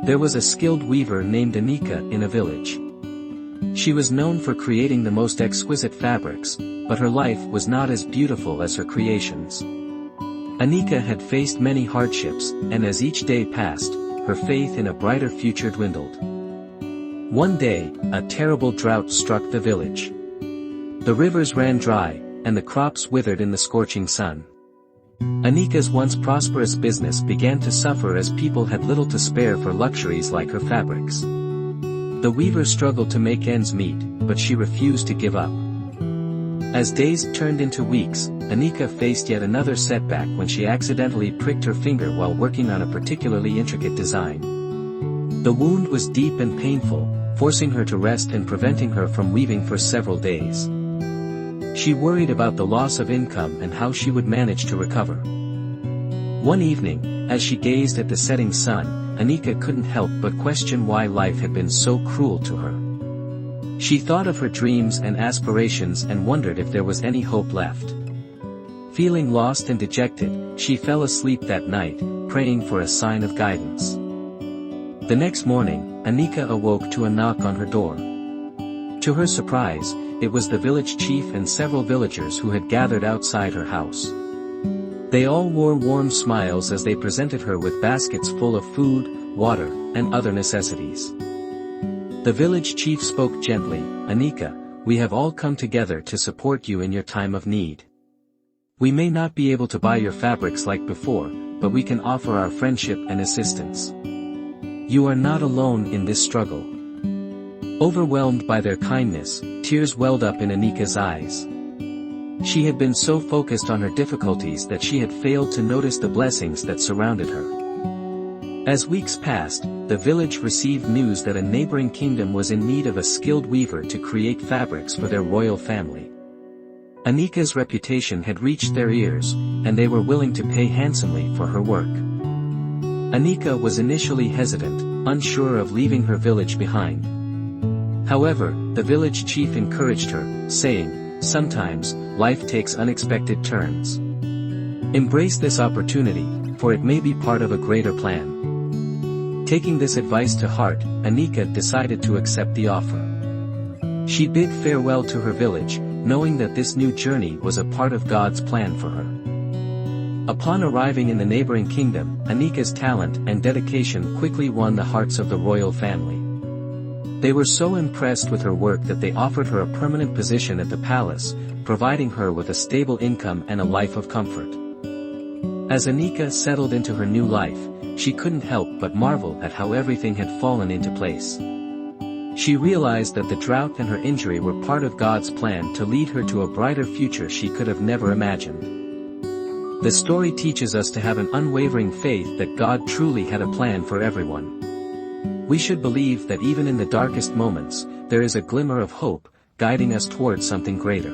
There was a skilled weaver named Anika in a village. She was known for creating the most exquisite fabrics, but her life was not as beautiful as her creations. Anika had faced many hardships, and as each day passed, her faith in a brighter future dwindled. One day, a terrible drought struck the village. The rivers ran dry, and the crops withered in the scorching sun. Anika's once prosperous business began to suffer as people had little to spare for luxuries like her fabrics. The weaver struggled to make ends meet, but she refused to give up. As days turned into weeks, Anika faced yet another setback when she accidentally pricked her finger while working on a particularly intricate design. The wound was deep and painful, forcing her to rest and preventing her from weaving for several days. She worried about the loss of income and how she would manage to recover. One evening, as she gazed at the setting sun, Anika couldn't help but question why life had been so cruel to her. She thought of her dreams and aspirations and wondered if there was any hope left. Feeling lost and dejected, she fell asleep that night, praying for a sign of guidance. The next morning, Anika awoke to a knock on her door. To her surprise, it was the village chief and several villagers who had gathered outside her house. They all wore warm smiles as they presented her with baskets full of food, water, and other necessities. The village chief spoke gently, "Anika, we have all come together to support you in your time of need. We may not be able to buy your fabrics like before, but we can offer our friendship and assistance. You are not alone in this struggle." Overwhelmed by their kindness, tears welled up in Anika's eyes. She had been so focused on her difficulties that she had failed to notice the blessings that surrounded her. As weeks passed, the village received news that a neighboring kingdom was in need of a skilled weaver to create fabrics for their royal family. Anika's reputation had reached their ears, and they were willing to pay handsomely for her work. Anika was initially hesitant, unsure of leaving her village behind. However, the village chief encouraged her, saying, "Sometimes, life takes unexpected turns. Embrace this opportunity, for it may be part of a greater plan." Taking this advice to heart, Anika decided to accept the offer. She bid farewell to her village, knowing that this new journey was a part of God's plan for her. Upon arriving in the neighboring kingdom, Anika's talent and dedication quickly won the hearts of the royal family. They were so impressed with her work that they offered her a permanent position at the palace, providing her with a stable income and a life of comfort. As Anika settled into her new life, she couldn't help but marvel at how everything had fallen into place. She realized that the drought and her injury were part of God's plan to lead her to a brighter future she could have never imagined. The story teaches us to have an unwavering faith that God truly had a plan for everyone. We should believe that even in the darkest moments, there is a glimmer of hope, guiding us towards something greater.